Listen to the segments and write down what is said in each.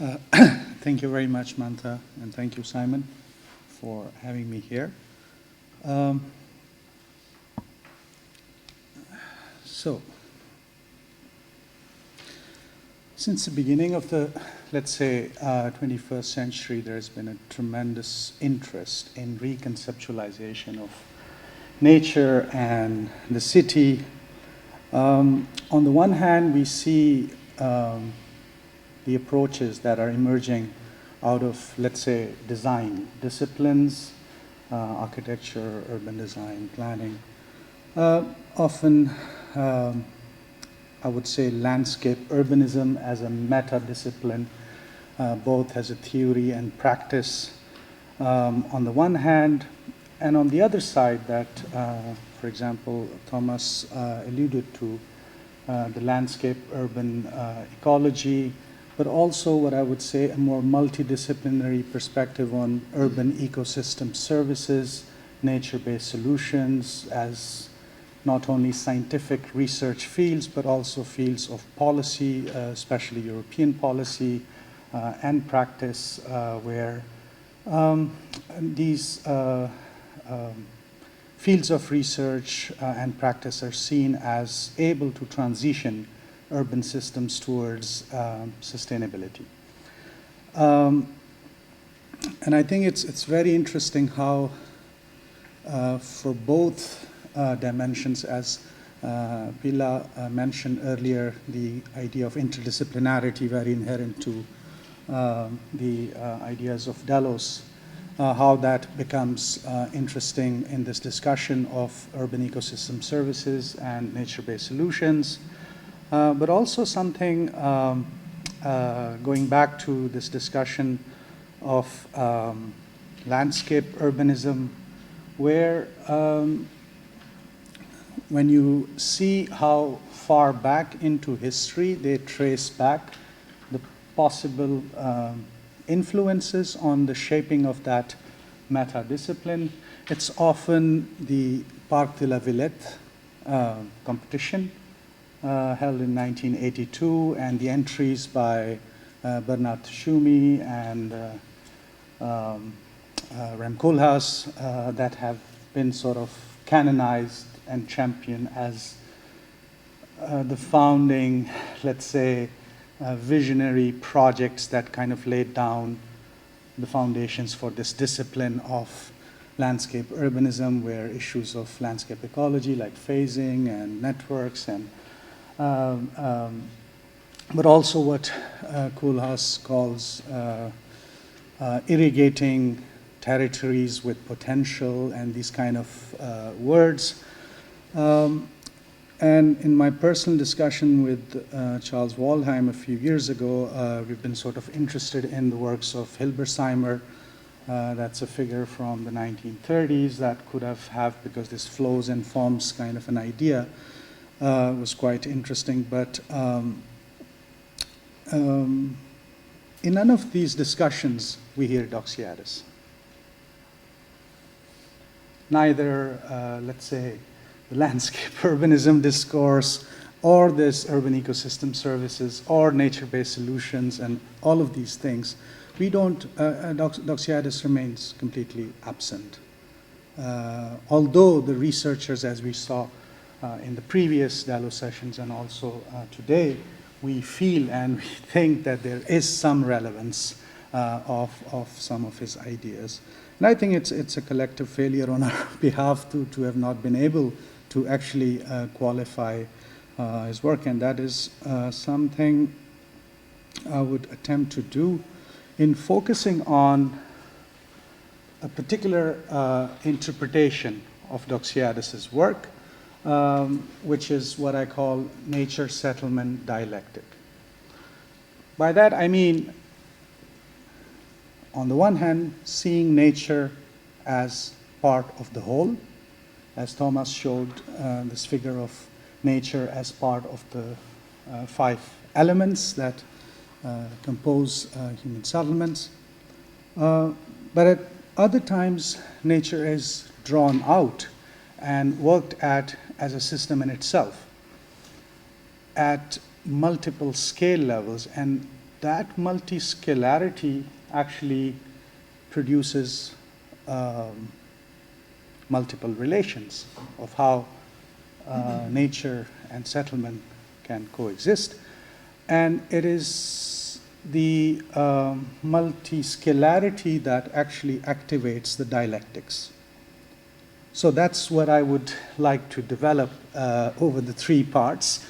Uh, Thank you very much, Mantha, and thank you, Simon, for having me here. Um, so, since the beginning of the, let's say, 21st century, there's been a tremendous interest in reconceptualization of nature and the city. On the one hand, we see the approaches that are emerging out of, let's say, design disciplines, architecture, urban design, planning. Often, I would say landscape urbanism as a meta-discipline, both as a theory and practice on the one hand, and on the other side that, for example, Thomas alluded to, the landscape urban ecology, but also what I would say a more multidisciplinary perspective on urban ecosystem services, nature-based solutions as not only scientific research fields, but also fields of policy, especially European policy and practice, where these fields of research and practice are seen as able to transition urban systems towards sustainability. And I think it's very interesting how for both dimensions, as Pila mentioned earlier, the idea of interdisciplinarity very inherent to the ideas of Delos, how that becomes interesting in this discussion of urban ecosystem services and nature-based solutions. But also something going back to this discussion of landscape urbanism, where when you see how far back into history they trace back the possible influences on the shaping of that meta-discipline, it's often the Parc de la Villette competition held in 1982, and the entries by Bernard Tschumi and Rem Koolhaas that have been sort of canonized and championed as the founding, let's say, visionary projects that kind of laid down the foundations for this discipline of landscape urbanism, where issues of landscape ecology like phasing and networks and but also what Koolhaas calls irrigating territories with potential and these kind of words. And in my personal discussion with Charles Waldheim a few years ago, we've been sort of interested in the works of Hilbersheimer. That's a figure from the 1930s that could have because this flows and forms kind of an idea. Was quite interesting, but in none of these discussions we hear Doxiadis. Neither, let's say, the landscape urbanism discourse or this urban ecosystem services or nature-based solutions and all of these things, we don't, Doxiadis remains completely absent. Although the researchers, as we saw, in the previous Delos sessions and also today, we feel and we think that there is some relevance of some of his ideas. And I think it's a collective failure on our behalf to have not been able to actually qualify his work, and that is something I would attempt to do in focusing on a particular interpretation of Doxiadis' work, which is what I call nature settlement dialectic. By that I mean, on the one hand, seeing nature as part of the whole, as Thomas showed this figure of nature as part of the 5 elements that compose human settlements. But at other times, nature is drawn out and worked at as a system in itself at multiple scale levels and that multiscalarity actually produces multiple relations of how nature and settlement can coexist. And it is the multiscalarity that actually activates the dialectics. So that's what I would like to develop over the three parts.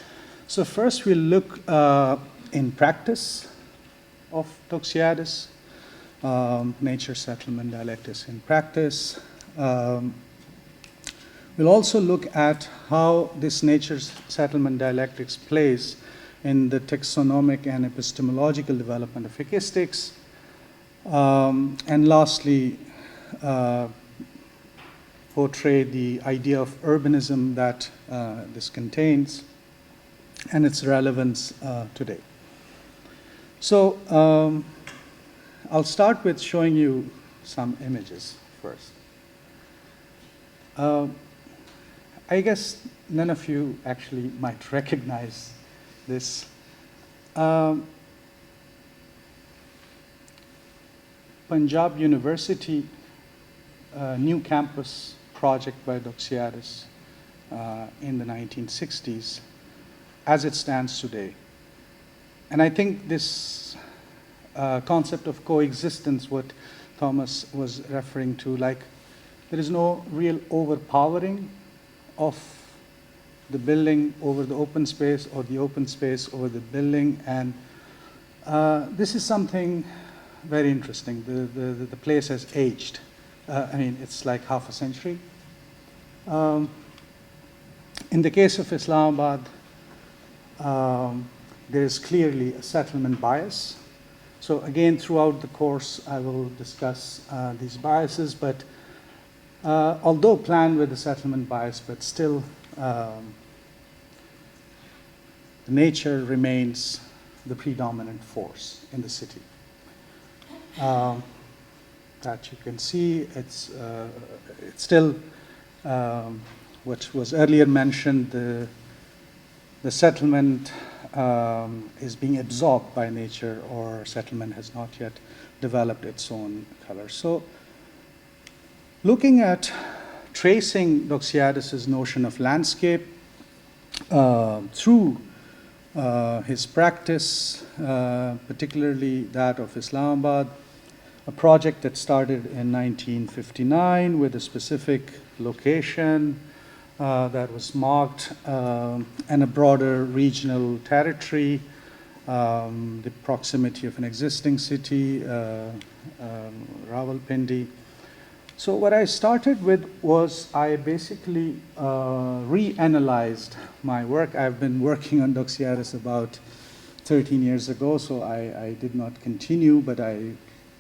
So first we'll look in practice of Doxiadis, nature, settlement, dialectics in practice. We'll also look at how this nature settlement dialectics plays in the taxonomic and epistemological development of ecologistics. And lastly, portray the idea of urbanism that this contains and its relevance today. So I'll start with showing you some images first. I guess none of you actually might recognize this. Punjab University new campus project by Doxiadis in the 1960s as it stands today. And I think this concept of coexistence, what Thomas was referring to, like there is no real overpowering of the building over the open space or the open space over the building. And this is something very interesting. The place has aged. I mean, it's like half a century. In the case of Islamabad, there is clearly a settlement bias. So again, throughout the course, I will discuss these biases, but although planned with a settlement bias, but still nature remains the predominant force in the city. That you can see, it's still what was earlier mentioned, the settlement is being absorbed by nature, or settlement has not yet developed its own color. So looking at tracing Doxiadis' notion of landscape through his practice, particularly that of Islamabad, a project that started in 1959 with a specific location that was marked and a broader regional territory, the proximity of an existing city, Rawalpindi. So what I started with was I basically reanalyzed my work. I've been working on Doxiadis about 13 years ago, so I did not continue, but I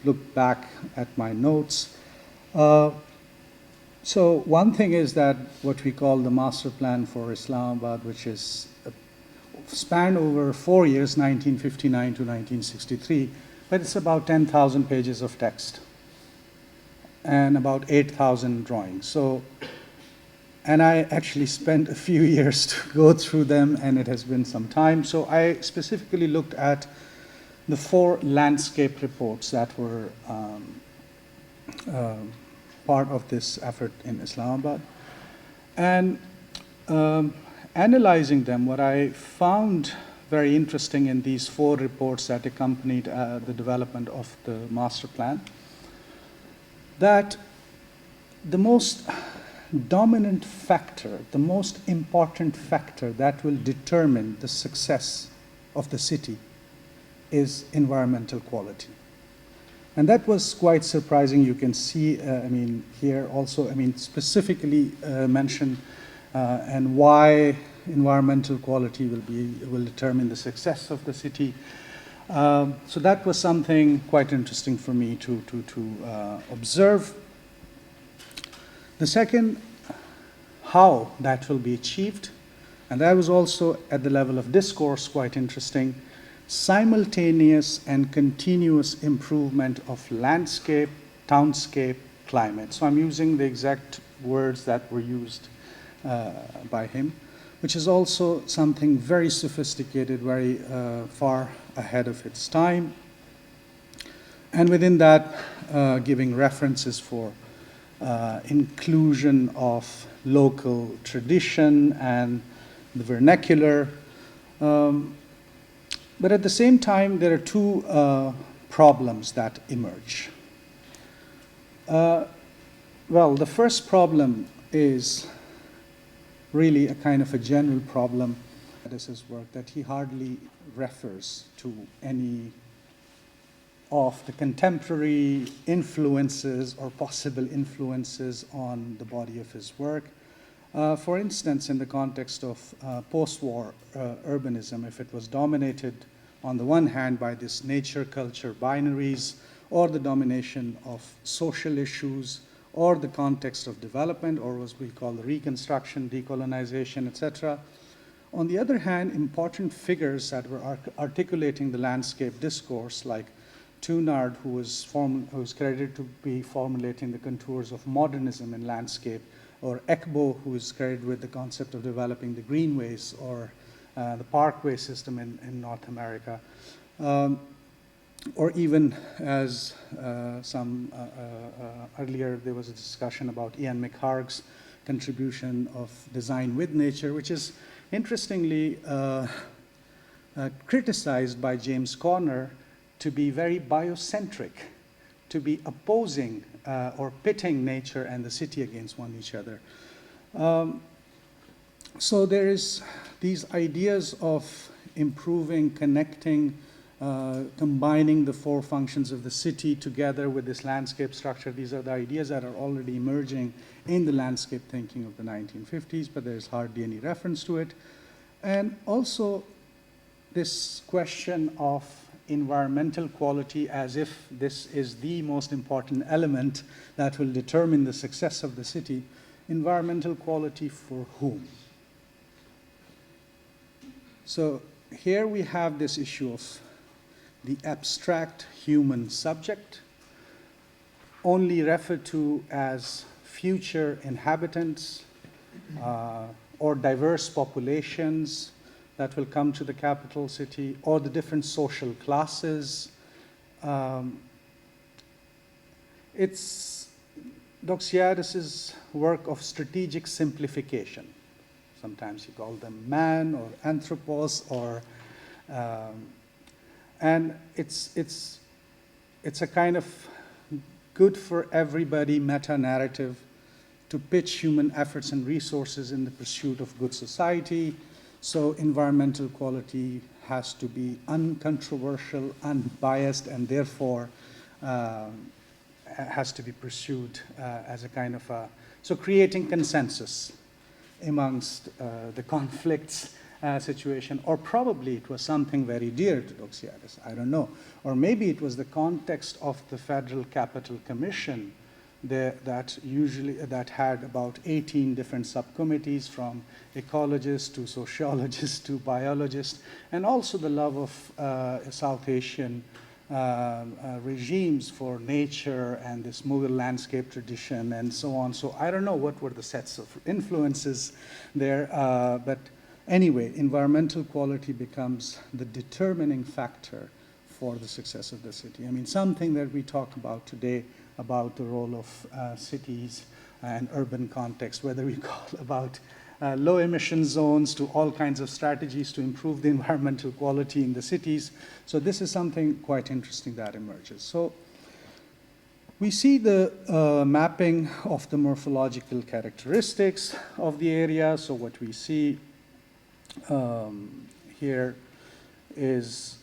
looked back at my notes. So one thing is that what we call the master plan for Islamabad, which is spanned over 4 years, 1959 to 1963, but it's about 10,000 pages of text and about 8,000 drawings. So, and I actually spent a few years to go through them, and it has been some time. So I specifically looked at the 4 landscape reports that were part of this effort in Islamabad. And analyzing them, what I found very interesting in these 4 reports that accompanied the development of the master plan, that the most dominant factor, the most important factor that will determine the success of the city is environmental quality. And that was quite surprising. You can see, I mean, here also, I mean, specifically mentioned and why environmental quality will determine the success of the city. So that was something quite interesting for me to observe. The second, how that will be achieved, and that was also at the level of discourse quite interesting. Simultaneous and continuous improvement of landscape, townscape, climate. So I'm using the exact words that were used by him. which is also something very sophisticated, very far ahead of its time. And within that, giving references for inclusion of local tradition and the vernacular. But at the same time, there are two problems that emerge. Well, the first problem is really a kind of a general problem. This is work that he hardly refers to any of the contemporary influences or possible influences on the body of his work. For instance, in the context of post-war urbanism, if it was dominated on the one hand by this nature-culture binaries, or the domination of social issues, or the context of development, or what we call the reconstruction, decolonization, etc. On the other hand, important figures that were articulating the landscape discourse, like Tunard, who was credited to be formulating the contours of modernism in landscape, or Ekbo, who is credited with the concept of developing the greenways or the parkway system in North America. Or even as earlier there was a discussion about Ian McHarg's contribution of design with nature, which is interestingly criticized by James Corner to be very biocentric, to be opposing or pitting nature and the city against each other. So there is these ideas of improving, connecting, combining the four functions of the city together with this landscape structure. These are the ideas that are already emerging in the landscape thinking of the 1950s, but there's hardly any reference to it. And also this question of environmental quality, as if this is the most important element that will determine the success of the city. Environmental quality for whom? So here we have this issue of the abstract human subject, only referred to as future inhabitants or diverse populations that will come to the capital city, or the different social classes. It's Doxiadis' work of strategic simplification. Sometimes you call them man or anthropos, or and it's a kind of good for everybody meta-narrative to pitch human efforts and resources in the pursuit of good society. So environmental quality has to be uncontroversial, unbiased, and therefore has to be pursued as a kind of a, so creating consensus amongst the conflicts situation, or probably it was something very dear to Doxiadis, I don't know. Or maybe it was the context of the Federal Capital Commission that had about 18 different subcommittees, from ecologists to sociologists to biologists, and also the love of South Asian regimes for nature and this Mughal landscape tradition and so on. So I don't know what were the sets of influences there, but anyway, environmental quality becomes the determining factor for the success of the city. I mean, something that we talk about today about the role of cities and urban context, whether we call about low emission zones to all kinds of strategies to improve the environmental quality in the cities. So this is something quite interesting that emerges. So we see the mapping of the morphological characteristics of the area. So what we see here is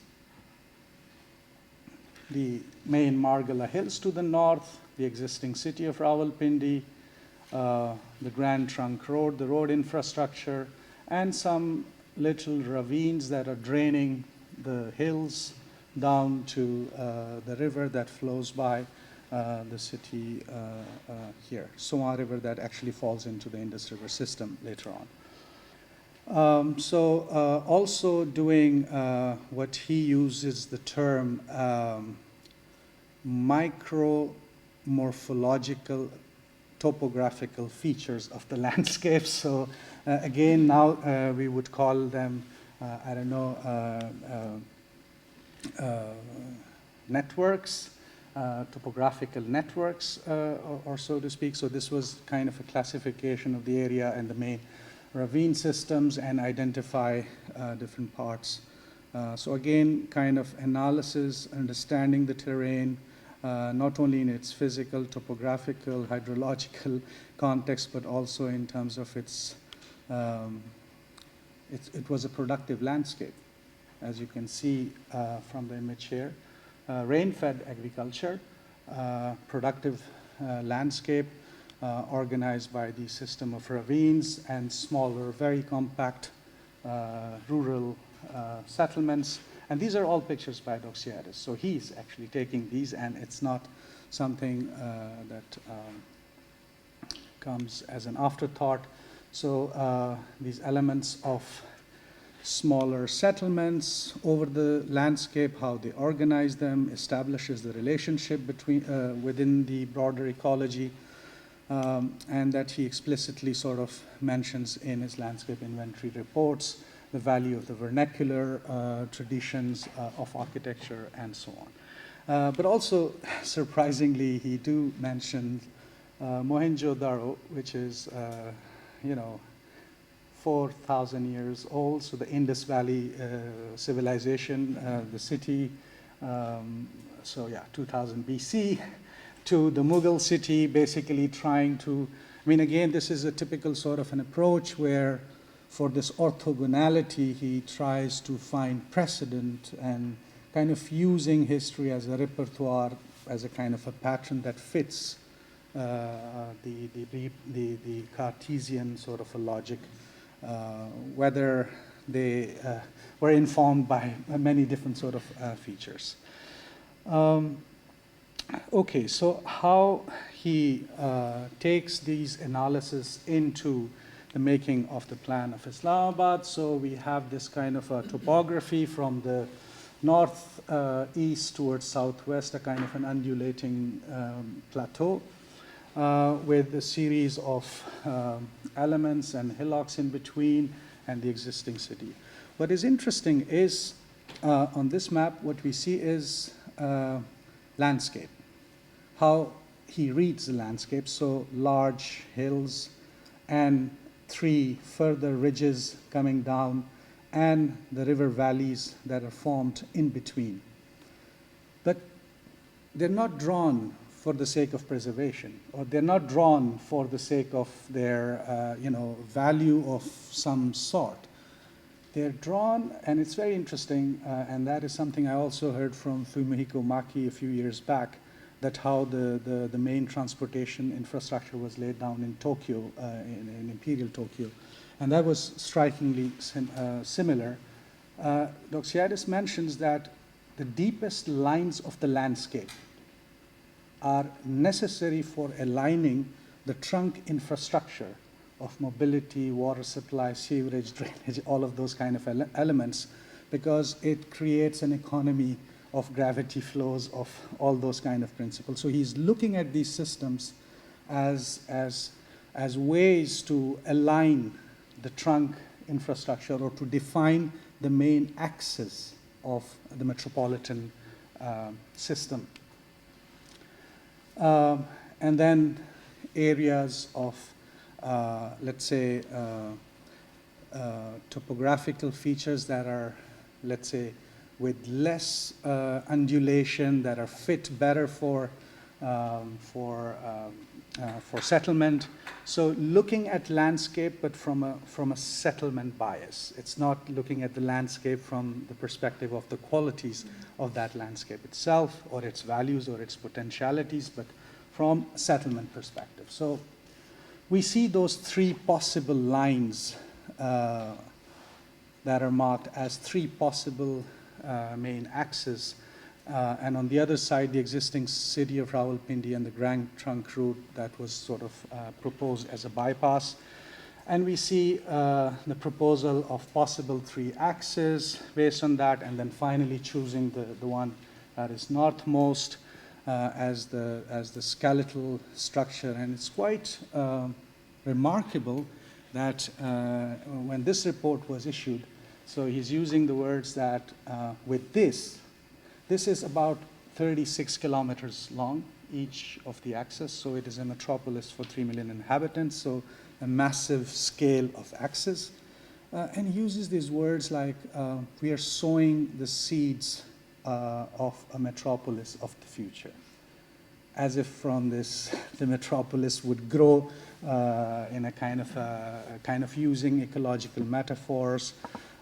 the main Margala Hills to the north, the existing city of Rawalpindi, the Grand Trunk Road, the road infrastructure, and some little ravines that are draining the hills down to the river that flows by the city here, Soa River, that actually falls into the Indus River system later on. Also doing what he uses the term micro-morphological topographical features of the landscape. So again, now we would call them, I don't know, networks, topographical networks, or so to speak. So this was kind of a classification of the area and the main ravine systems and identify different parts. So again, kind of analysis, understanding the terrain, not only in its physical, topographical, hydrological context, but also in terms of its, it was a productive landscape, as you can see from the image here. Rain-fed agriculture, productive landscape, organized by the system of ravines and smaller, very compact rural settlements. And these are all pictures by Doxiadis. So he's actually taking these, and it's not something that comes as an afterthought. So these elements of smaller settlements over the landscape, how they organize them, establishes the relationship between, within the broader ecology, and that he explicitly sort of mentions in his landscape inventory reports, the value of the vernacular traditions of architecture and so on. But also, surprisingly, he do mention Mohenjo-Daro, which is, 4,000 years old, so the Indus Valley civilization, the city, 2000 BC, to the Mughal city, basically trying to, again, this is a typical sort of an approach where for this orthogonality, he tries to find precedent and kind of using history as a repertoire, as a kind of a pattern that fits the Cartesian sort of a logic, whether they were informed by many different sort of features. Okay, so how he takes these analysis into the making of the plan of Islamabad. So we have this kind of a topography from the north east towards southwest, a kind of an undulating plateau with a series of elements and hillocks in between and the existing city. What is interesting is on this map, what we see is landscape, how he reads the landscape. So large hills and 3 further ridges coming down and the river valleys that are formed in between. But they're not drawn for the sake of preservation, or they're not drawn for the sake of their value of some sort. They're drawn, and it's very interesting, and that is something I also heard from Fumihiko Maki a few years back, that how the main transportation infrastructure was laid down in Tokyo, in imperial Tokyo. And that was strikingly similar. Doxiadis mentions that the deepest lines of the landscape are necessary for aligning the trunk infrastructure of mobility, water supply, sewerage, drainage, all of those kind of elements, because it creates an economy of gravity flows, of all those kind of principles. So he's looking at these systems as ways to align the trunk infrastructure, or to define the main axis of the metropolitan system. And then areas of, let's say, topographical features that are, let's say, with less undulation, that are fit better for settlement. So looking at landscape, but from a settlement bias. It's not looking at the landscape from the perspective of the qualities of that landscape itself, or its values, or its potentialities, but from a settlement perspective. So we see those 3 possible lines that are marked as 3 possible main axes, and on the other side, the existing city of Rawalpindi and the Grand Trunk Route that was sort of proposed as a bypass. And we see the proposal of possible 3 axes based on that, and then finally choosing the one that is northmost. as the skeletal structure. And it's quite remarkable that when this report was issued, so he's using the words that with this is about 36 kilometers long, each of the axes, so it is a metropolis for 3 million inhabitants, so a massive scale of axis. And he uses these words like, we are sowing the seeds of a metropolis of the future. As if from this, the metropolis would grow in a kind of using ecological metaphors.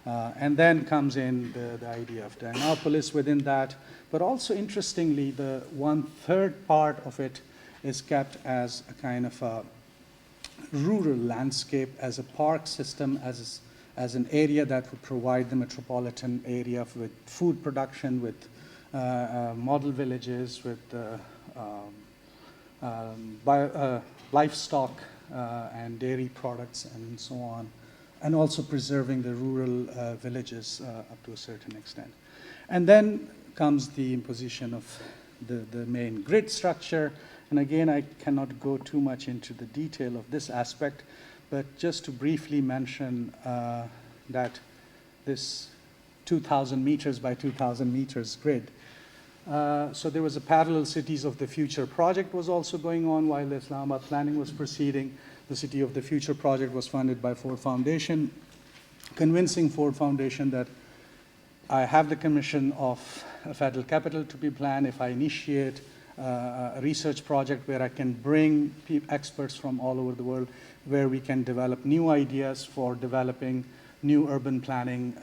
And then comes in the idea of Dianopolis within that. But also interestingly, the 1/3 part of it is kept as a kind of a rural landscape, as a park system, as an area that would provide the metropolitan area with food production, with model villages, with livestock and dairy products and so on, and also preserving the rural villages up to a certain extent. And then comes the imposition of the main grid structure. And again, I cannot go too much into the detail of this aspect, but just to briefly mention that this 2,000 meters by 2,000 meters grid. So there was a parallel cities of the future project was also going on while the Islamabad planning was proceeding. The City of the Future project was funded by Ford Foundation, convincing Ford Foundation that I have the commission of a federal capital to be planned if I initiate a research project where I can bring experts from all over the world, where we can develop new ideas for developing new urban planning,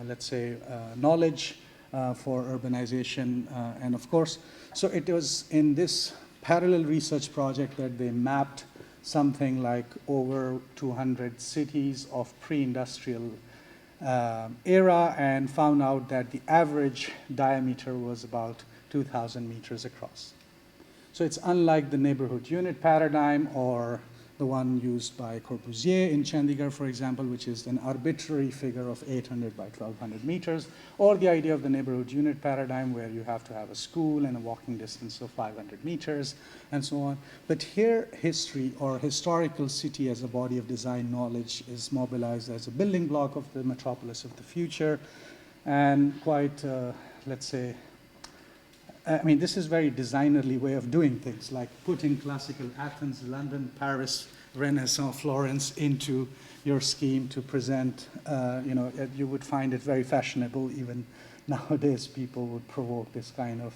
let's say, knowledge for urbanization. And of course, so it was in this parallel research project that they mapped something like over 200 cities of pre-industrial era and found out that the average diameter was about 2,000 meters across. So it's unlike the neighborhood unit paradigm or the one used by Corbusier in Chandigarh, for example, which is an arbitrary figure of 800 by 1,200 meters, or the idea of the neighborhood unit paradigm where you have to have a school and a walking distance of 500 meters and so on. But here, history or historical city as a body of design knowledge is mobilized as a building block of the metropolis of the future, and quite, let's say, I mean, this is very designerly way of doing things, like putting classical Athens, London, Paris, Renaissance, Florence into your scheme to present, you would find it very fashionable. Even nowadays, people would provoke this kind of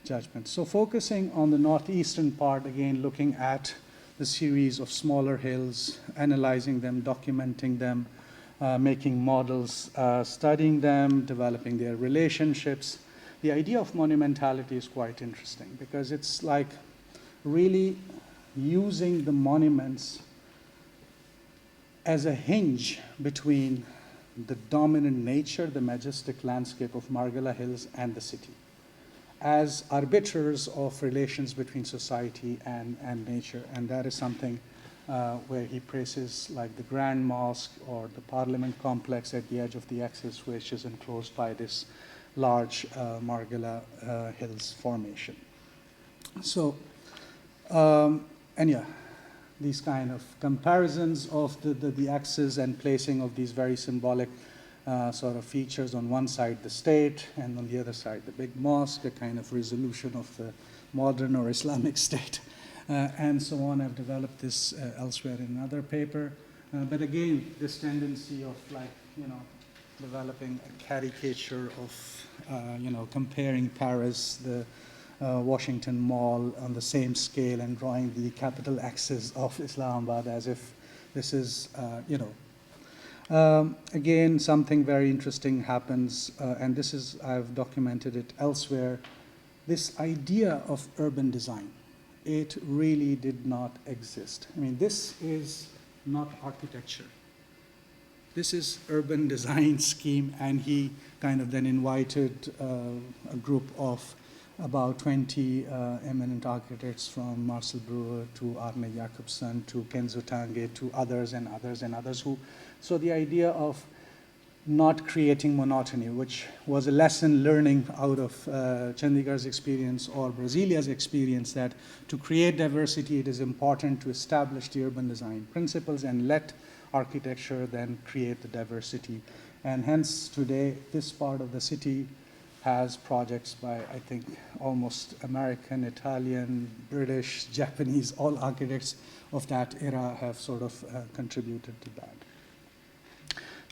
judgment. So focusing on the northeastern part, again, looking at the series of smaller hills, analyzing them, documenting them, making models, studying them, developing their relationships. The idea of monumentality is quite interesting because it's like really using the monuments as a hinge between the dominant nature, the majestic landscape of Margala Hills and the city, as arbiters of relations between society and nature. And that is something where he praises like the Grand Mosque or the Parliament complex at the edge of the axis, which is enclosed by this large Margala Hills formation. So, and yeah, these kind of comparisons of the axis and placing of these very symbolic sort of features, on one side the state and on the other side the big mosque, a kind of resolution of the modern or Islamic state, and so on. I've developed this elsewhere in another paper. But again, this tendency of like, developing a caricature of, comparing Paris, the Washington Mall on the same scale and drawing the capital axis of Islamabad as if this is, again, something very interesting happens, and this is, I've documented it elsewhere. This idea of urban design, it really did not exist. I mean, this is not architecture. This is urban design scheme, and he kind of then invited a group of about 20 eminent architects, from Marcel Breuer to Arne Jacobsen to Kenzo Tange to others and others and others who, so the idea of not creating monotony, which was a lesson learning out of Chandigarh's experience or Brasilia's experience, that to create diversity, it is important to establish the urban design principles and let architecture then create the diversity. And hence today, this part of the city has projects by, I think, almost American, Italian, British, Japanese, all architects of that era have sort of contributed to that.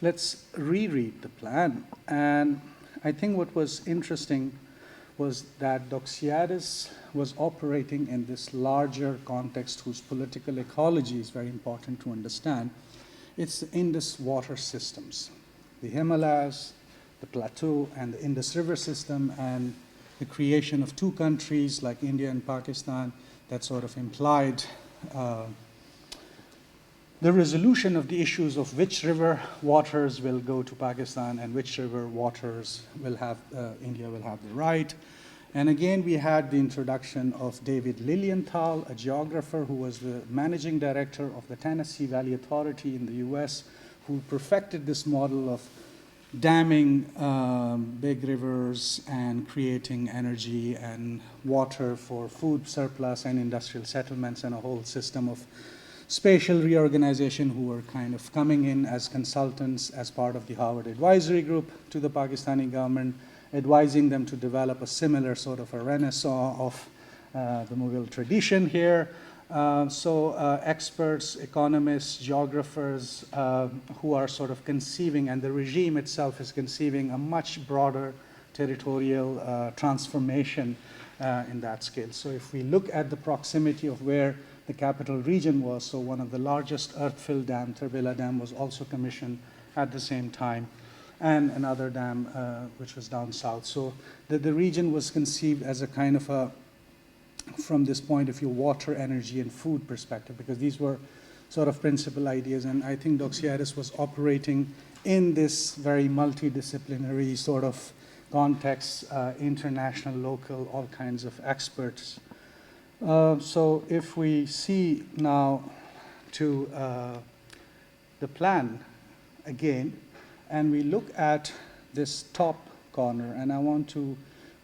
Let's reread the plan. And I think what was interesting was that Doxiadis was operating in this larger context whose political ecology is very important to understand. It's the Indus water systems, the Himalayas, the plateau, and the Indus River system, and the creation of two countries like India and Pakistan that sort of implied the resolution of the issues of which river waters will go to Pakistan and which river waters will have, India will have the right. And again, we had the introduction of David Lilienthal, a geographer who was the managing director of the Tennessee Valley Authority in the US, who perfected this model of damming big rivers and creating energy and water for food surplus and industrial settlements, and a whole system of spatial reorganization, who were kind of coming in as consultants as part of the Harvard Advisory Group to the Pakistani government, advising them to develop a similar sort of a renaissance of the Mughal tradition here. Experts, economists, geographers who are sort of conceiving, and the regime itself is conceiving a much broader territorial transformation in that scale. So if we look at the proximity of where the capital region was, so one of the largest earth-filled dam, Turbela Dam, was also commissioned at the same time, and another dam which was down south. So the region was conceived as a kind of a, from this point of view, water, energy, and food perspective, because these were sort of principal ideas. And I think Doxiadis was operating in this very multidisciplinary sort of context, international, local, all kinds of experts. So if we see now to the plan again, and we look at this top corner, and I want to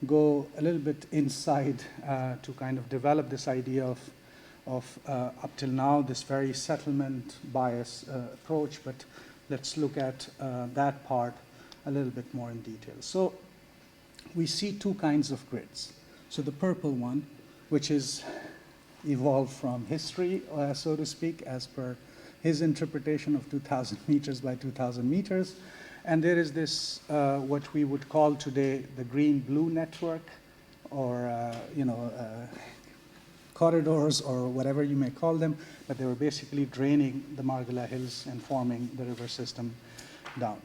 go a little bit inside to kind of develop this idea of up till now, this very settlement bias approach, but let's look at that part a little bit more in detail. So we see two kinds of grids. So the purple one, which is evolved from history, so to speak, as per his interpretation of 2,000 meters by 2,000 meters. And there is this, what we would call today the green-blue network, or corridors, or whatever you may call them, but they were basically draining the Margala Hills and forming the river system down.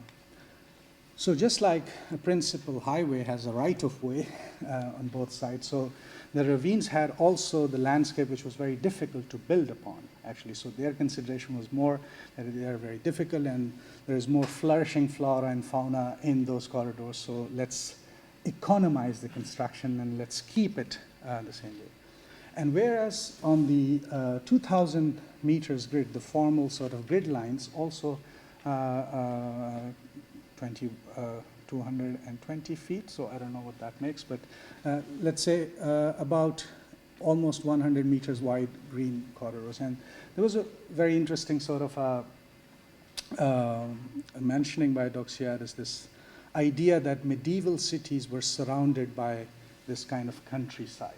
So just like a principal highway has a right-of-way on both sides, so the ravines had also the landscape, which was very difficult to build upon, actually. So their consideration was more that they are very difficult, and there is more flourishing flora and fauna in those corridors. So let's economize the construction and let's keep it the same way. And whereas on the 2,000 meters grid, the formal sort of grid lines also 220 feet, so I don't know what that makes, but let's say about almost 100 meters wide green corridors. And there was a very interesting sort of mentioning by Doxiadis, this idea that medieval cities were surrounded by this kind of countryside,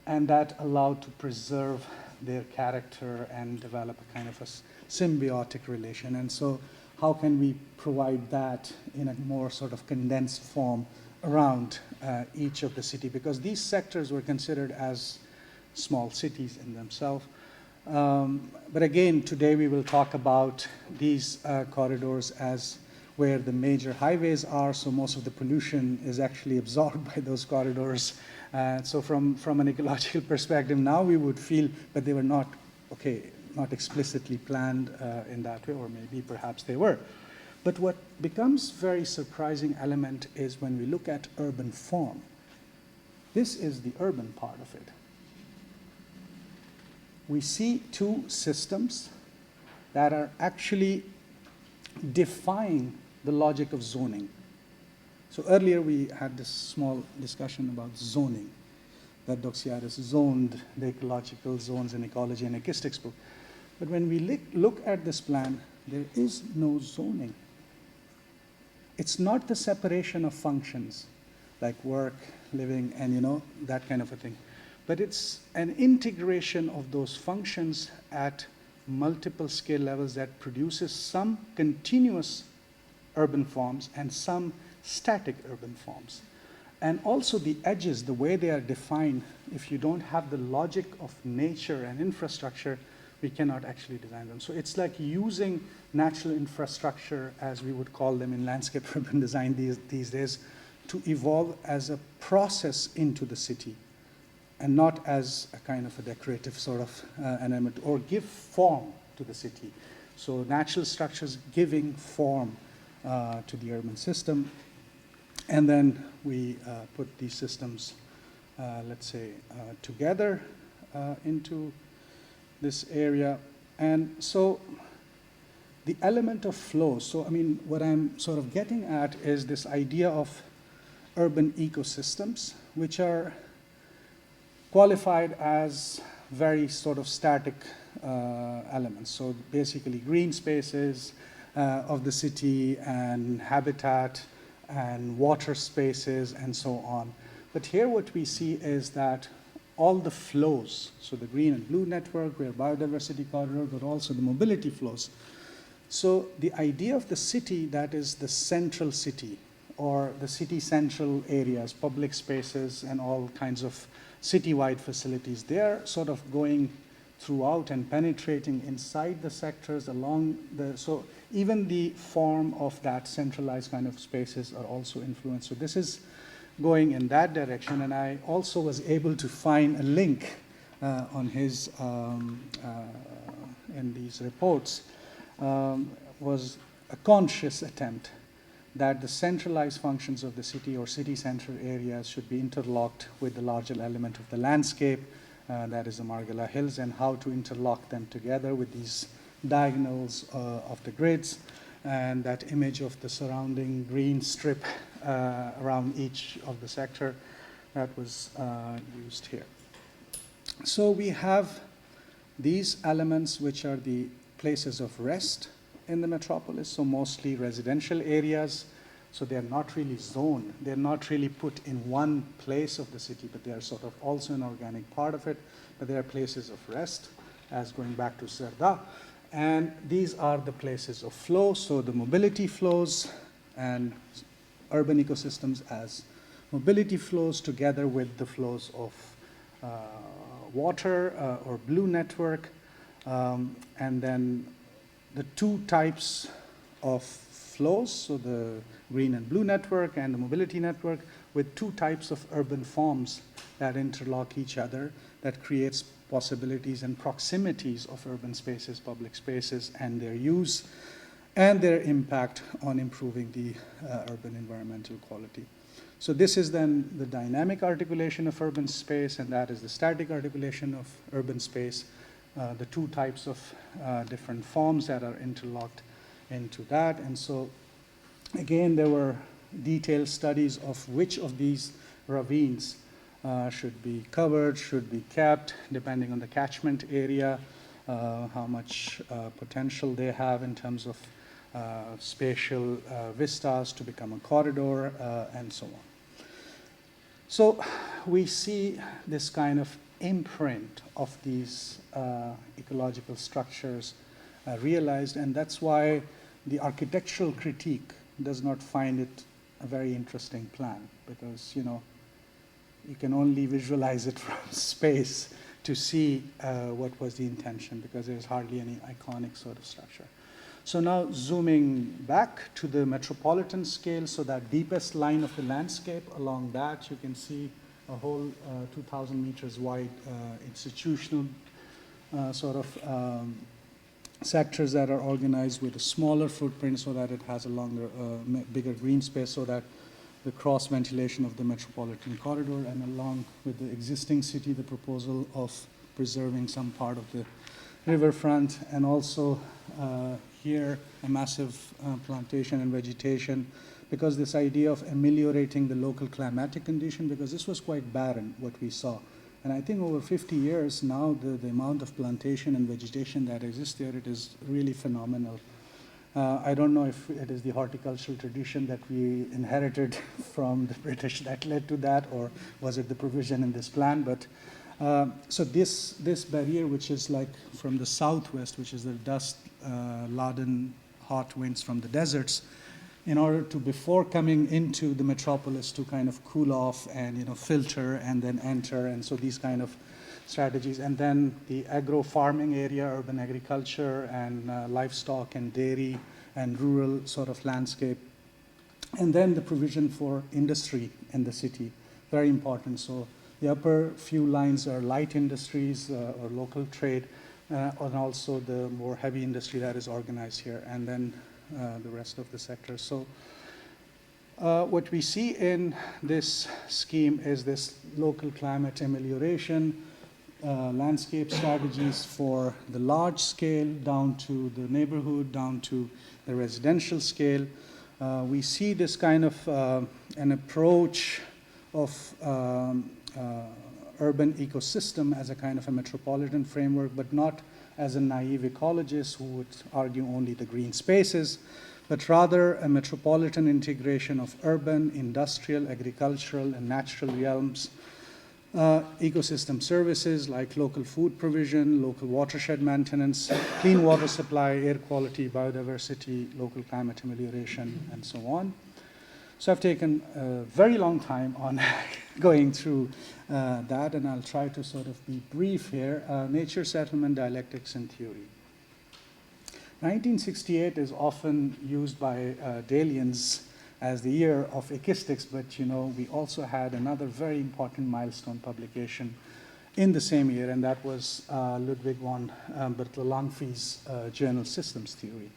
and that allowed to preserve their character and develop a kind of a symbiotic relation. And so how can we provide that in a more sort of condensed form around each of the city? Because these sectors were considered as small cities in themselves. But again, today we will talk about these corridors as where the major highways are, so most of the pollution is actually absorbed by those corridors. So from an ecological perspective, now we would feel, but they were not, not explicitly planned in that way, or maybe perhaps they were. But what becomes very surprising element is when we look at urban form. This is the urban part of it. We see two systems that are actually defying the logic of zoning. So earlier we had this small discussion about zoning, that Doxiadis zoned the ecological zones in ecology and acoustics book. But when we look at this plan, there is no zoning. It's not the separation of functions like work, living, and that kind of a thing. But it's an integration of those functions at multiple scale levels that produces some continuous urban forms and some static urban forms. And also the edges, the way they are defined, if you don't have the logic of nature and infrastructure, we cannot actually design them. So it's like using natural infrastructure, as we would call them in landscape urban design these days, to evolve as a process into the city, and not as a kind of a decorative sort of an element, or give form to the city. So natural structures giving form to the urban system. And then we put these systems, let's say, together into this area. And so the element of flow, so I mean, what I'm sort of getting at is this idea of urban ecosystems, which are qualified as very sort of static elements. So basically green spaces of the city and habitat and water spaces and so on. But here what we see is that all the flows, so the green and blue network, where biodiversity corridor, but also the mobility flows. So the idea of the city, that is the central city, or the city central areas, public spaces and all kinds of citywide facilities, they're sort of going throughout and penetrating inside the sectors along the, so even the form of that centralized kind of spaces are also influenced. So this is going in that direction, and I also was able to find a link on his, in these reports, was a conscious attempt that the centralized functions of the city or city center areas should be interlocked with the larger element of the landscape, that is the Margalla Hills, and how to interlock them together with these diagonals of the grids, and that image of the surrounding green strip around each of the sector that was used here. So we have these elements which are the places of rest in the metropolis, so mostly residential areas. So they're not really zoned. They're not really put in one place of the city, but they are sort of also an organic part of it. But they are places of rest, as going back to Sarda. And these are the places of flow, so the mobility flows and urban ecosystems as mobility flows together with the flows of water or blue network. And then the two types of flows, so the green and blue network and the mobility network, with two types of urban forms that interlock each other, that creates possibilities and proximities of urban spaces, public spaces, and their use and their impact on improving the urban environmental quality. So this is then the dynamic articulation of urban space, and that is the static articulation of urban space, the two types of different forms that are interlocked into that. And so again, there were detailed studies of which of these ravines should be covered, should be kept, depending on the catchment area, how much potential they have in terms of spatial vistas to become a corridor, and so on. So we see this kind of imprint of these ecological structures realized, and that's why the architectural critique does not find it a very interesting plan, because you can only visualize it from space to see what was the intention, because there's hardly any iconic sort of structure. So now zooming back to the metropolitan scale, so that deepest line of the landscape, along that you can see a whole 2,000 meters wide institutional sort of sectors that are organized with a smaller footprint, so that it has a longer, bigger green space, so that the cross ventilation of the metropolitan corridor, and along with the existing city, the proposal of preserving some part of the riverfront, and also here a massive plantation and vegetation, because this idea of ameliorating the local climatic condition, because this was quite barren, what we saw. And I think over 50 years now, the amount of plantation and vegetation that exists there, it is really phenomenal. I don't know if it is the horticultural tradition that we inherited from the British that led to that, or was it the provision in this plan, but so this barrier, which is like from the southwest, which is the dust-laden hot winds from the deserts, in order to, before coming into the metropolis, to kind of cool off and filter and then enter, and so these kind of strategies. And then the agro-farming area, urban agriculture, and livestock and dairy and rural sort of landscape. And then the provision for industry in the city, very important. So the upper few lines are light industries or local trade, and also the more heavy industry that is organized here, and then the rest of the sector. So what we see in this scheme is this local climate amelioration, landscape strategies for the large scale down to the neighborhood, down to the residential scale. We see this kind of an approach of urban ecosystem as a kind of a metropolitan framework, but not as a naive ecologist who would argue only the green spaces, but rather a metropolitan integration of urban, industrial, agricultural, and natural realms, ecosystem services like local food provision, local watershed maintenance, clean water supply, air quality, biodiversity, local climate amelioration, and so on. So I've taken a very long time on going through that, and I'll try to sort of be brief here. Nature, settlement, dialectics, and theory. 1968 is often used by Dalians as the year of ecologistics, but we also had another very important milestone publication in the same year, and that was Ludwig von Bertalanffy's Journal Systems Theory.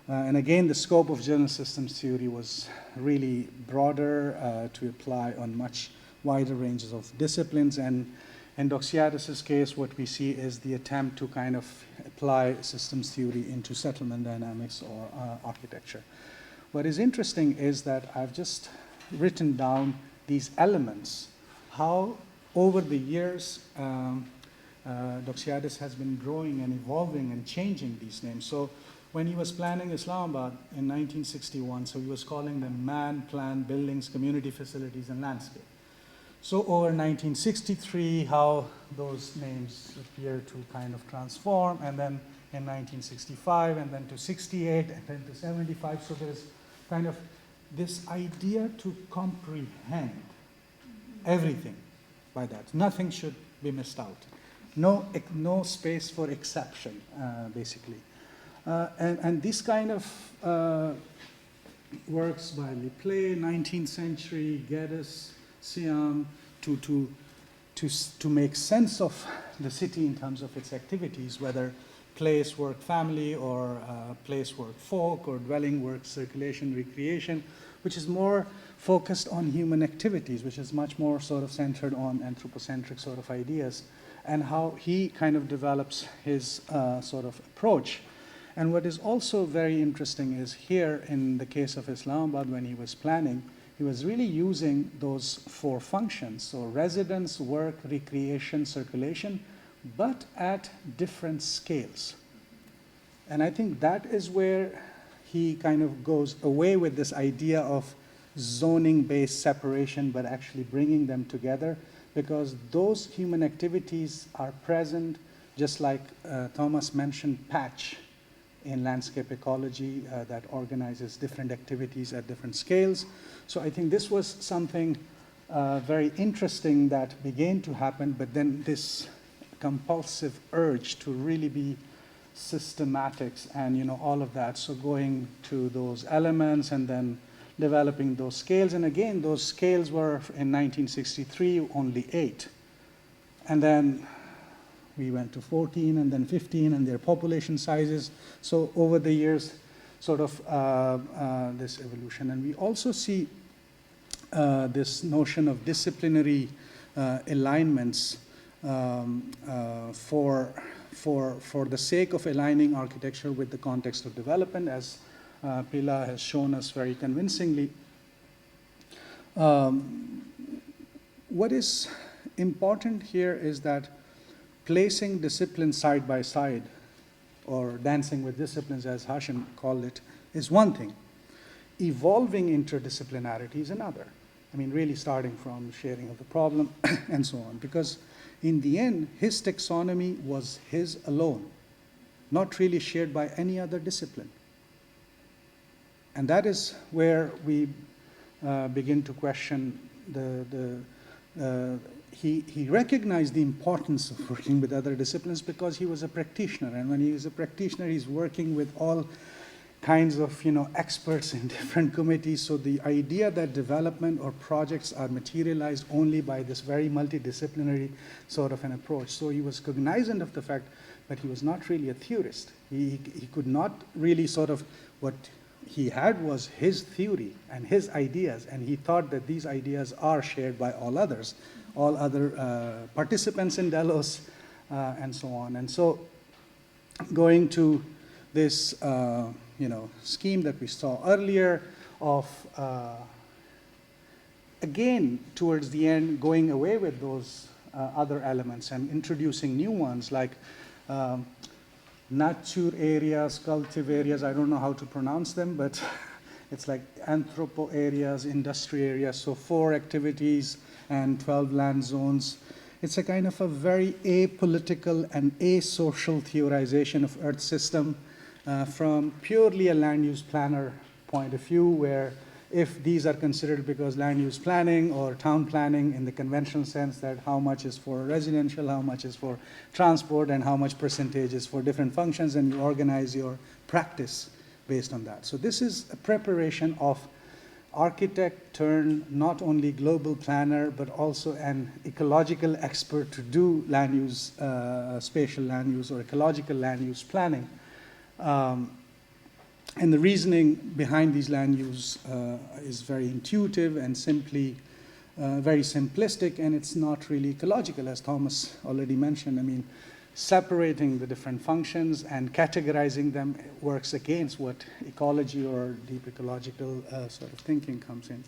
And again, the scope of journal systems theory was really broader to apply on much wider ranges of disciplines. And in Doxiadis' case, what we see is the attempt to kind of apply systems theory into settlement dynamics or architecture. What is interesting is that I've just written down these elements, how over the years Doxiadis has been growing and evolving and changing these names. So when he was planning Islamabad in 1961, so he was calling them man, plan, buildings, community facilities, and landscape. So over 1963, how those names appear to kind of transform, and then in 1965, and then to 68, and then to 75. So there's kind of this idea to comprehend everything by that. Nothing should be missed out. No space for exception, basically. And this kind of works by Leplé, 19th century, Geddes, Siam, to make sense of the city in terms of its activities, whether place, work, family, or place, work, folk, or dwelling, work, circulation, recreation, which is more focused on human activities, which is much more sort of centered on anthropocentric sort of ideas, and how he kind of develops his sort of approach. And what is also very interesting is here in the case of Islamabad, when he was planning, he was really using those four functions, so residence, work, recreation, circulation, but at different scales. And I think that is where he kind of goes away with this idea of zoning-based separation, but actually bringing them together, because those human activities are present, just like Thomas mentioned, patch in landscape ecology that organizes different activities at different scales. So I think this was something very interesting that began to happen, but then this compulsive urge to really be systematics and all of that. So going to those elements and then developing those scales. And again, those scales were in 1963 only 8. And then we went to 14 and then 15 and their population sizes. So over the years, sort of this evolution. And we also see this notion of disciplinary alignments for for the sake of aligning architecture with the context of development, as Pila has shown us very convincingly. What is important here is that placing disciplines side by side, or dancing with disciplines as Hashim called it, is one thing. Evolving interdisciplinarity is another. I mean, really starting from sharing of the problem and so on. Because in the end, his taxonomy was his alone, not really shared by any other discipline. And that is where we begin to question he recognized the importance of working with other disciplines because he was a practitioner. And when he was a practitioner, he's working with all kinds of experts in different committees. So the idea that development or projects are materialized only by this very multidisciplinary sort of an approach. So he was cognizant of the fact that he was not really a theorist. He could not really sort of, what he had was his theory and his ideas, and he thought that these ideas are shared by all others, all other participants in Delos, and so on. And so going to this scheme that we saw earlier of, again, towards the end, going away with those other elements and introducing new ones like nature areas, cultive areas, I don't know how to pronounce them, but it's like anthropo areas, industry areas, so 4 activities and 12 land zones. It's a kind of a very apolitical and asocial theorization of Earth system from purely a land use planner point of view, where if these are considered because land use planning or town planning in the conventional sense, that how much is for residential, how much is for transport, and how much percentage is for different functions, and you organize your practice based on that. So this is a preparation of architect turned not only global planner, but also an ecological expert to do land use, spatial land use or ecological land use planning. And the reasoning behind these land use is very intuitive and simply very simplistic, and it's not really ecological, as Thomas already mentioned. I mean, separating the different functions and categorizing them works against what ecology or deep ecological sort of thinking comes in.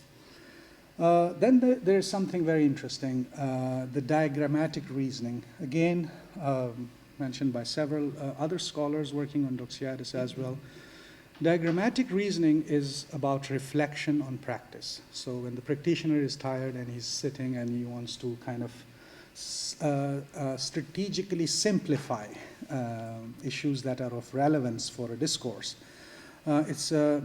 Then there's something very interesting, the diagrammatic reasoning. Again, mentioned by several other scholars working on Doxiadis as well. Diagrammatic reasoning is about reflection on practice. So when the practitioner is tired and he's sitting and he wants to kind of strategically simplify issues that are of relevance for a discourse, it's a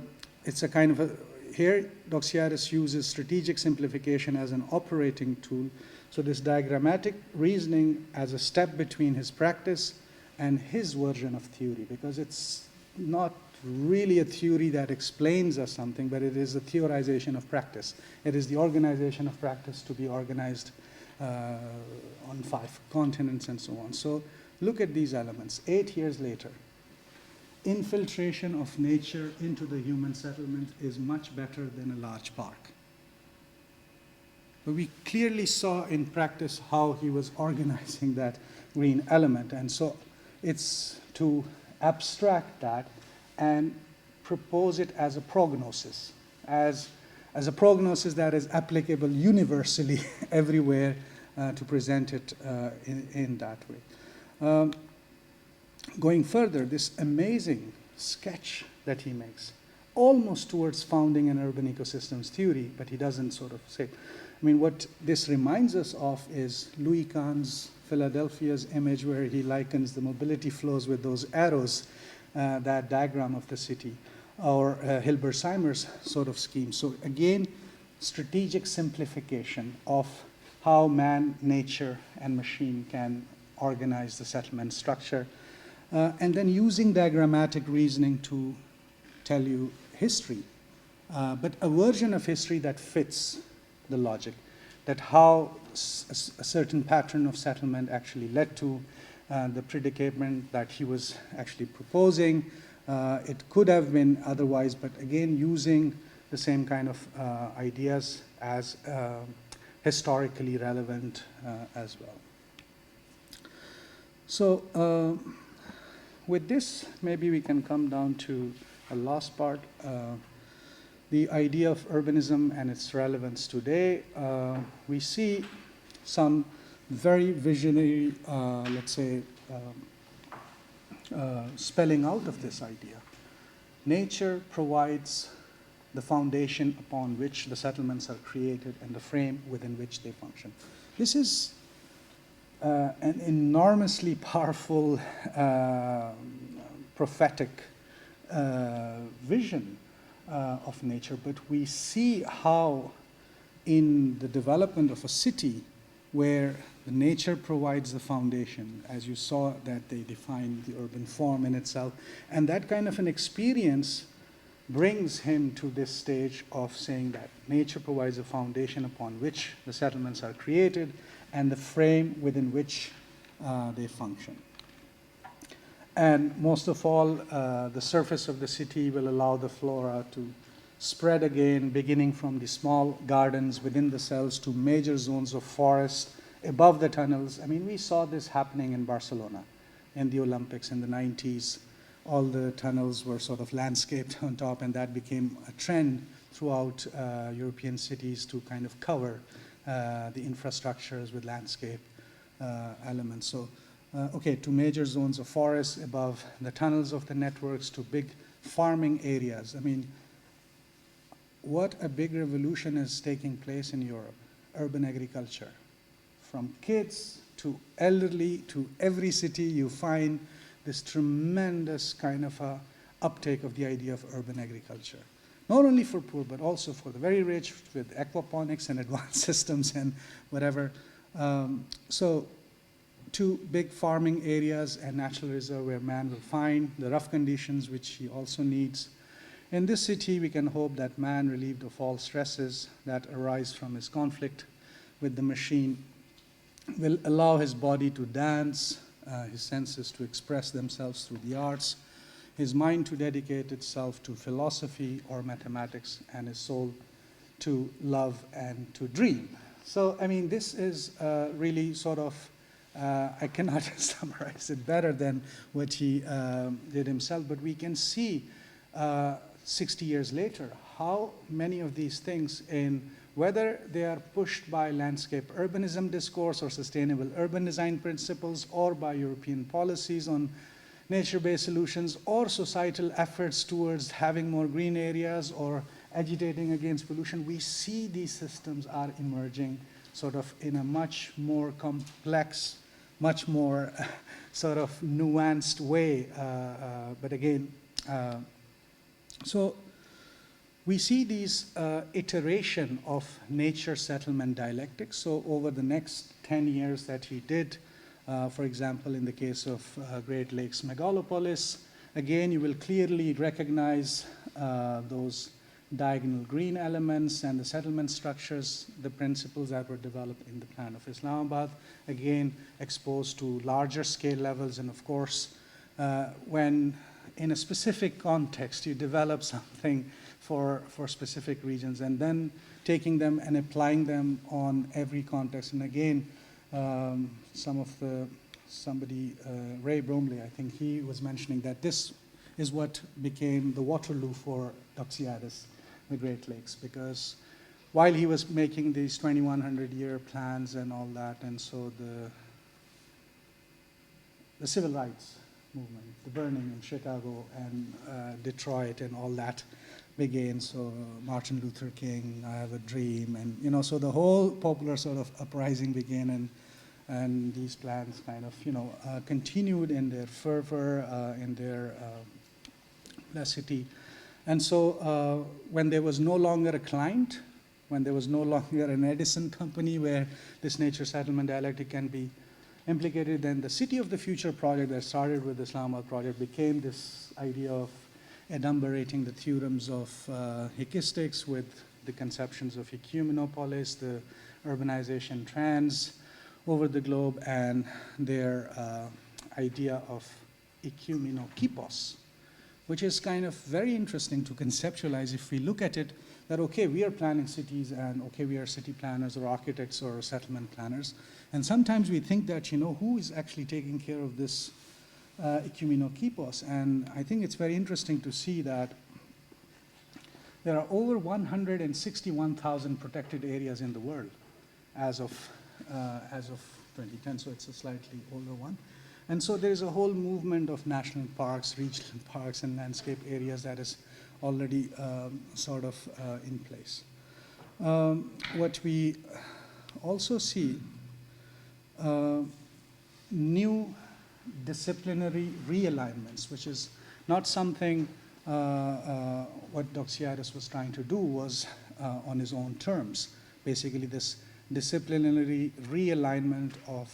kind of here Doxiadis uses strategic simplification as an operating tool. So this diagrammatic reasoning as a step between his practice and his version of theory, because it's not really a theory that explains us something, but it is a theorization of practice. It is the organization of practice to be organized on 5 continents and so on. So look at these elements. 8 years later, infiltration of nature into the human settlement is much better than a large park. But we clearly saw in practice how he was organizing that green element. And so it's to abstract that and propose it as a prognosis, as a prognosis that is applicable universally everywhere, to present it in that way. Going further, this amazing sketch that he makes, almost towards founding an urban ecosystems theory, but he doesn't sort of say. I mean, what this reminds us of is Louis Kahn's Philadelphia's image, where he likens the mobility flows with those arrows, that diagram of the city, or Hilbert-Seimer's sort of scheme. So again, strategic simplification of how man, nature, and machine can organize the settlement structure, and then using diagrammatic reasoning to tell you history, but a version of history that fits the logic, that how a certain pattern of settlement actually led to the predicament that he was actually proposing. It could have been otherwise, but again, using the same kind of ideas as historically relevant as well. So with this, maybe we can come down to a last part, the idea of urbanism and its relevance today. We see some very visionary, let's say, spelling out of this idea. Nature provides the foundation upon which the settlements are created and the frame within which they function. This is an enormously powerful prophetic vision of nature, but we see how in the development of a city where the nature provides the foundation, as you saw that they define the urban form in itself, and that kind of an experience brings him to this stage of saying that nature provides a foundation upon which the settlements are created and the frame within which they function. And most of all, the surface of the city will allow the flora to spread again, beginning from the small gardens within the cells to major zones of forest above the tunnels. I mean, we saw this happening in Barcelona in the Olympics in the 90s. All the tunnels were sort of landscaped on top, and that became a trend throughout European cities to kind of cover the infrastructures with landscape elements. So, to major zones of forest above the tunnels of the networks to big farming areas. I mean, what a big revolution is taking place in Europe, urban agriculture. From kids to elderly to every city, you find this tremendous kind of a uptake of the idea of urban agriculture. Not only for poor, but also for the very rich with aquaponics and advanced systems and whatever. So to big farming areas and natural reserve where man will find the rough conditions which he also needs. In this city, we can hope that man, relieved of all stresses that arise from his conflict with the machine, will allow his body to dance, his senses to express themselves through the arts, his mind to dedicate itself to philosophy or mathematics, and his soul to love and to dream. So, I mean, this is really sort of, I cannot summarize it better than what he did himself, but we can see 60 years later how many of these things, in whether they are pushed by landscape urbanism discourse or sustainable urban design principles, or by European policies on nature-based solutions, or societal efforts towards having more green areas or agitating against pollution, we see these systems are emerging sort of in a much more complex, much more sort of nuanced way. But again, so we see these iteration of nature settlement dialectics. So over the next 10 years that he did, for example, in the case of Great Lakes megalopolis, again, you will clearly recognize those diagonal green elements and the settlement structures, the principles that were developed in the plan of Islamabad, again, exposed to larger scale levels. And of course, when in a specific context, you develop something for specific regions, and then taking them and applying them on every context. And again, Ray Bromley, I think he was mentioning that this is what became the Waterloo for Doxiadis, the Great Lakes, because while he was making these 2100-year plans and all that, and so the civil rights movement, the burning in Chicago and Detroit and all that began. So Martin Luther King, I Have a Dream, and so the whole popular sort of uprising began, and these plans kind of continued in their fervor, in their publicity. And so when there was no longer a client, when there was no longer an Edison company where this nature settlement dialectic can be implicated, then the City of the Future project that started with the Islamabad project became this idea of adumbrating the theorems of Hickistics with the conceptions of ecumenopolis, the urbanization trends over the globe, and their idea of ecumenokipos, which is kind of very interesting to conceptualize if we look at it, that okay, we are planning cities and okay, we are city planners or architects or settlement planners. And sometimes we think that, who is actually taking care of this ecumenokeipos? And I think it's very interesting to see that there are over 161,000 protected areas in the world as of 2010, so it's a slightly older one. And so there's a whole movement of national parks, regional parks, and landscape areas that is already in place. What we also see, new disciplinary realignments, which is not something what Doxiadis was trying to do was on his own terms. Basically, this disciplinary realignment of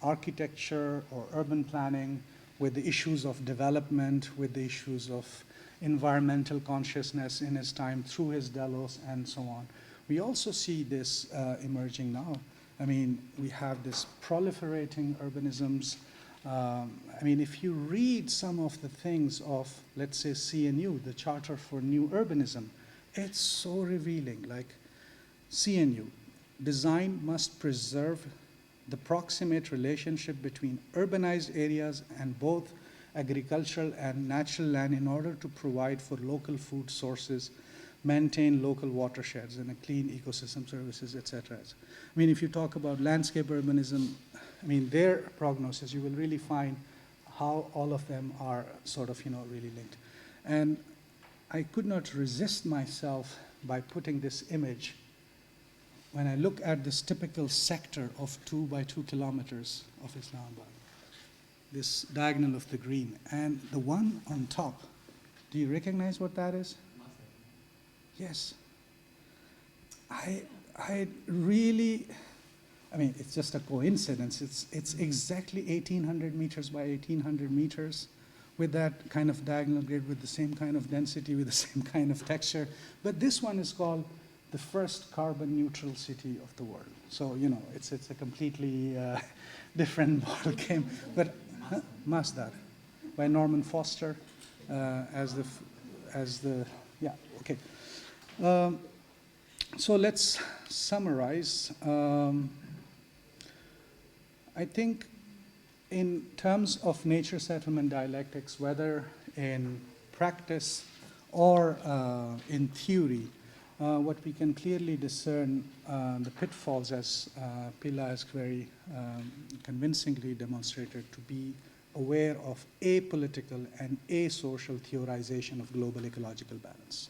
architecture or urban planning with the issues of development, with the issues of environmental consciousness in his time through his Delos and so on. We also see this emerging now. I mean, we have this proliferating urbanisms. If you read some of the things of, let's say, CNU, the Charter for New Urbanism, it's so revealing. Like CNU, design must preserve the proximate relationship between urbanized areas and both agricultural and natural land in order to provide for local food sources, maintain local watersheds and a clean ecosystem services, etc. If you talk about landscape urbanism, their prognosis, you will really find how all of them are really linked. And I could not resist myself by putting this image. When I look at this typical sector of 2 by 2 kilometers of Islamabad, this diagonal of the green, and the one on top, do you recognize what that is? Yes. I really, it's just a coincidence. It's exactly 1,800 meters by 1,800 meters with that kind of diagonal grid, with the same kind of density, with the same kind of texture. But this one is called the first carbon neutral city of the world. So, it's a completely different ball game. But Masdar by Norman Foster so let's summarize. I think in terms of nature settlement dialectics, whether in practice or in theory, what we can clearly discern the pitfalls, as Pilla has very convincingly demonstrated, to be aware of apolitical and asocial theorization of global ecological balance.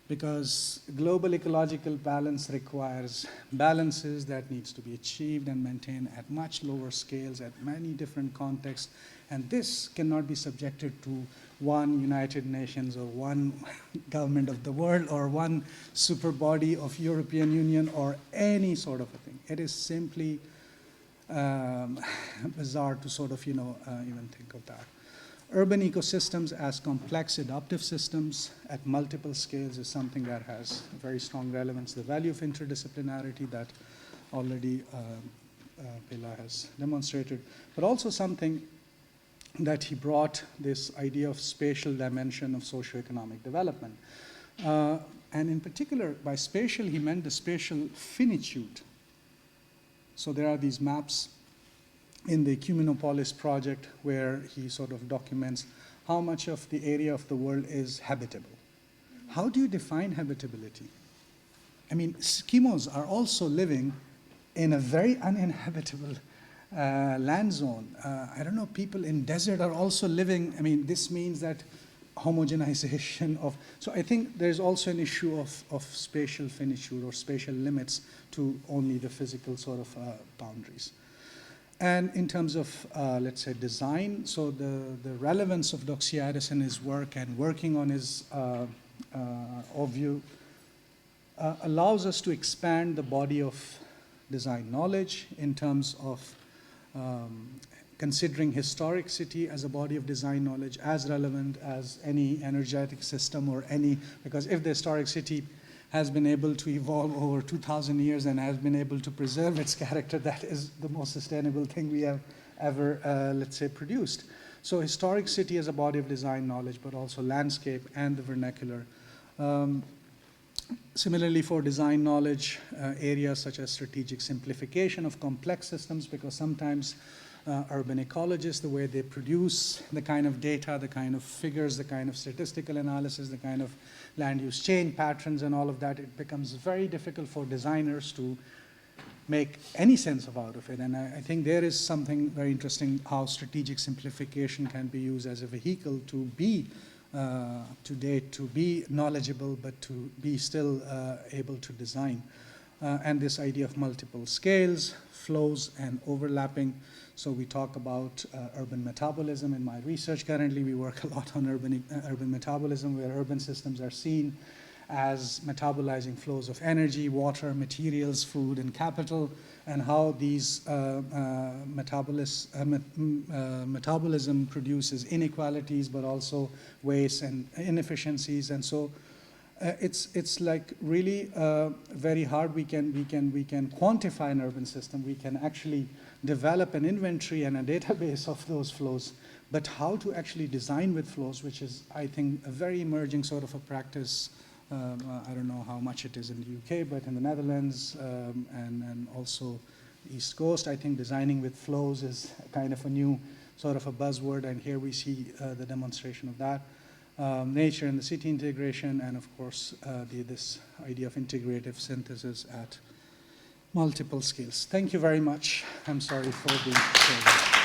Because global ecological balance requires balances that needs to be achieved and maintained at much lower scales, at many different contexts, and this cannot be subjected to one United Nations or one government of the world or one super body of European Union or any sort of a thing. It is simply bizarre to even think of that. Urban ecosystems as complex adaptive systems at multiple scales is something that has very strong relevance. The value of interdisciplinarity that already Pilla has demonstrated, but also something that he brought, this idea of spatial dimension of socioeconomic development. And in particular, by spatial, he meant the spatial finitude. So there are these maps in the Ecumenopolis project where he documents how much of the area of the world is habitable. How do you define habitability? Eskimos are also living in a very uninhabitable land zone. People in desert are also living. This means that homogenization of, so I think there's also an issue of spatial finitude or spatial limits to only the physical boundaries. And in terms of, let's say, design, so the relevance of Doxiadis in his work and working on his overview allows us to expand the body of design knowledge in terms of considering historic city as a body of design knowledge as relevant as any energetic system or any, because if the historic city has been able to evolve over 2,000 years and has been able to preserve its character, that is the most sustainable thing we have ever, let's say, produced. So historic city as a body of design knowledge, but also landscape and the vernacular. Similarly, for design knowledge, areas such as strategic simplification of complex systems, because sometimes urban ecologists, the way they produce the kind of data, the kind of figures, the kind of statistical analysis, the kind of land use change patterns and all of that, it becomes very difficult for designers to make any sense out of it. And I think there is something very interesting how strategic simplification can be used as a vehicle to be to date, to be knowledgeable, but to be still able to design. And this idea of multiple scales, flows, and overlapping. So we talk about urban metabolism in my research. Currently, we work a lot on urban metabolism, where urban systems are seen as metabolizing flows of energy, water, materials, food, and capital, and how these metabolism produces inequalities, but also waste and inefficiencies. And so it's like really very hard. We can quantify an urban system. We can actually develop an inventory and a database of those flows. But how to actually design with flows, which is, I think, a very emerging sort of a practice. I don't know how much it is in the UK, but in the Netherlands and also the East Coast, I think designing with flows is kind of a new sort of a buzzword, and here we see the demonstration of that. Nature and the city integration, and of course this idea of integrative synthesis at multiple scales. Thank you very much. I'm sorry for being so